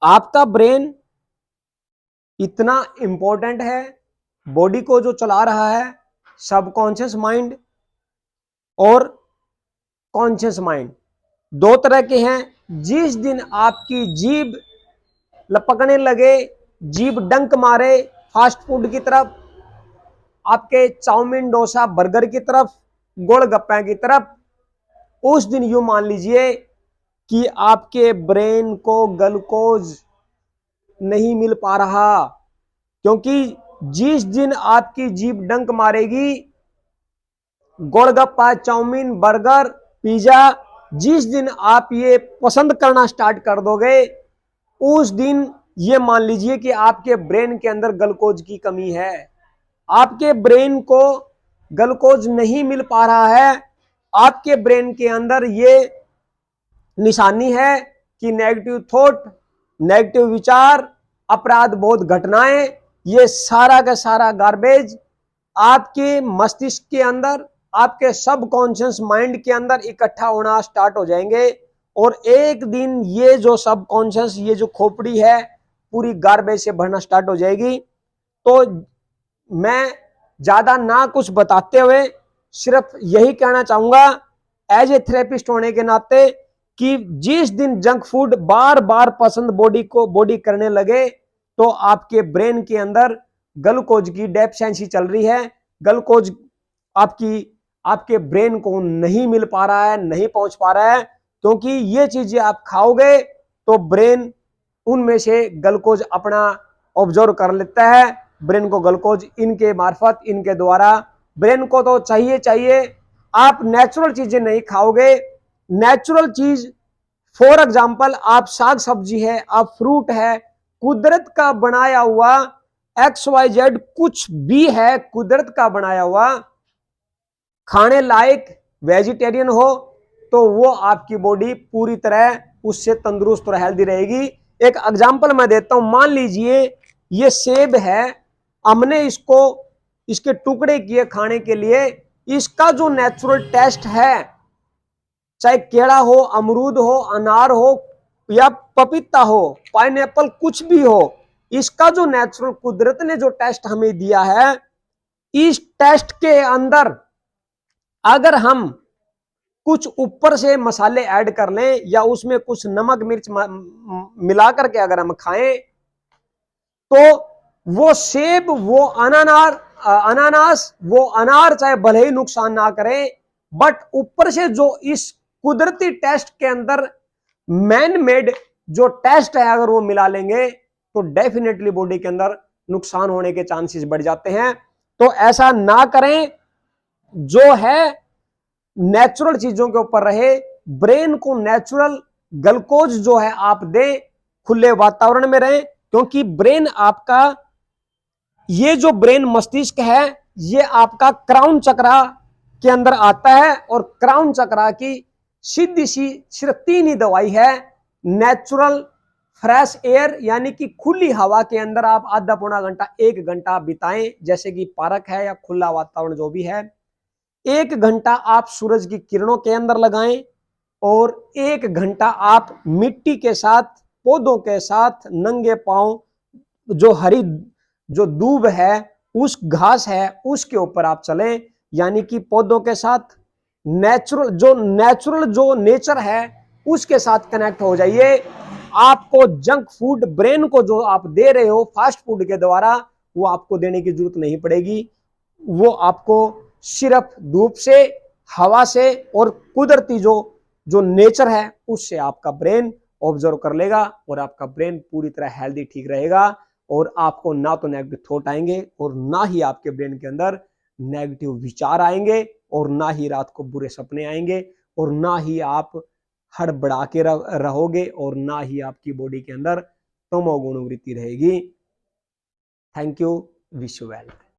आपका ब्रेन इतना इंपॉर्टेंट है, बॉडी को जो चला रहा है, सबकॉन्शियस माइंड और कॉन्शियस माइंड दो तरह के हैं। जिस दिन आपकी जीभ लपकने लगे, जीभ डंक मारे फास्ट फूड की तरफ, आपके चाउमीन डोसा बर्गर की तरफ, गोलगप्पे की तरफ, उस दिन यूं मान लीजिए कि आपके ब्रेन को ग्लूकोज नहीं मिल पा रहा। क्योंकि जिस दिन आपकी जीभ डंक मारेगी, गोलगप्पा, चाउमीन, बर्गर, पिज्जा, जिस दिन आप ये पसंद करना स्टार्ट कर दोगे, उस दिन ये मान लीजिए कि आपके ब्रेन के अंदर ग्लूकोज की कमी है। आपके ब्रेन को ग्लूकोज नहीं मिल पा रहा है। आपके ब्रेन के अंदर ये निशानी है कि नेगेटिव थॉट, नेगेटिव विचार, अपराध बोध घटनाएं, ये सारा का सारा गार्बेज आपके मस्तिष्क के अंदर, आपके सबकॉन्शियस माइंड के अंदर इकट्ठा होना स्टार्ट हो जाएंगे। और एक दिन ये जो सबकॉन्शियस, ये जो खोपड़ी है, पूरी गार्बेज से भरना स्टार्ट हो जाएगी। तो मैं ज्यादा ना कुछ बताते हुए सिर्फ यही कहना चाहूंगा एज ए थेरेपिस्ट होने के नाते कि जिस दिन जंक फूड बार बार पसंद बॉडी करने लगे, तो आपके ब्रेन के अंदर ग्लूकोज की डेफिशिएंसी चल रही है। ग्लूकोज आपके ब्रेन को नहीं मिल पा रहा है, नहीं पहुंच पा रहा है। क्योंकि ये चीजें आप खाओगे तो ब्रेन उनमें से ग्लूकोज अपना ऑब्जर्व कर लेता है। ब्रेन को ग्लूकोज इनके मार्फत, इनके द्वारा ब्रेन को तो चाहिए। आप नेचुरल चीजें नहीं खाओगे। नेचुरल चीज फॉर एग्जाम्पल, आप साग सब्जी है, आप फ्रूट है, कुदरत का बनाया हुआ XYZ कुछ भी है, कुदरत का बनाया हुआ खाने लायक वेजिटेरियन हो, तो वो आपकी बॉडी पूरी तरह उससे तंदुरुस्त और हेल्दी रहेगी। एक एग्जांपल मैं देता हूं, मान लीजिए ये सेब है, हमने इसके टुकड़े किए खाने के लिए। इसका जो नेचुरल टेस्ट है, चाहे केला हो, अमरूद हो, अनार हो या पपीता हो, पाइनएप्पल, कुछ भी हो, इसका जो नेचुरल कुदरत ने जो टेस्ट हमें दिया है, इस टेस्ट के अंदर अगर हम कुछ ऊपर से मसाले ऐड कर लें या उसमें कुछ नमक मिर्च मिला करके अगर हम खाएं, तो वो सेब, वो अनानास, वो अनार चाहे भले ही नुकसान ना करे, बट ऊपर से जो इस कुदरती टेस्ट के अंदर मैन मेड जो टेस्ट है, अगर वो मिला लेंगे तो डेफिनेटली बॉडी के अंदर नुकसान होने के चांसेस बढ़ जाते हैं। तो ऐसा ना करें, जो है नेचुरल चीजों के ऊपर रहे। ब्रेन को नेचुरल ग्लूकोज जो है आप दें, खुले वातावरण में रहे। क्योंकि ब्रेन आपका, ये जो ब्रेन मस्तिष्क है, ये आपका क्राउन चक्रा के अंदर आता है। और क्राउन चक्रा की सीधी सी सिर्फ 3 ही दवाई है। नेचुरल फ्रेश एयर, यानी कि खुली हवा के अंदर आप आधा पौना घंटा, 1 घंटा बिताएं, जैसे कि पार्क है या खुला वातावरण जो भी है। 1 घंटा आप सूरज की किरणों के अंदर लगाएं और 1 घंटा आप मिट्टी के साथ, पौधों के साथ नंगे पांव, जो दूब है, उस घास है, उसके ऊपर आप चलें। यानी कि पौधों के साथ नेचुरल जो नेचर है उसके साथ कनेक्ट हो जाइए। आपको जंक फूड, ब्रेन को जो आप दे रहे हो फास्ट फूड के द्वारा, वो आपको देने की जरूरत नहीं पड़ेगी। वो आपको सिर्फ धूप से, हवा से और कुदरती जो नेचर है उससे आपका ब्रेन ऑब्जर्व कर लेगा और आपका ब्रेन पूरी तरह हेल्दी, ठीक रहेगा। और आपको ना तो नेगेटिव थॉट आएंगे और ना ही आपके ब्रेन के अंदर नेगेटिव विचार आएंगे और ना ही रात को बुरे सपने आएंगे और ना ही आप हड़बड़ा के रहोगे और ना ही आपकी बॉडी के अंदर तमोगुण वृत्ति रहेगी। Thank you, wish you well.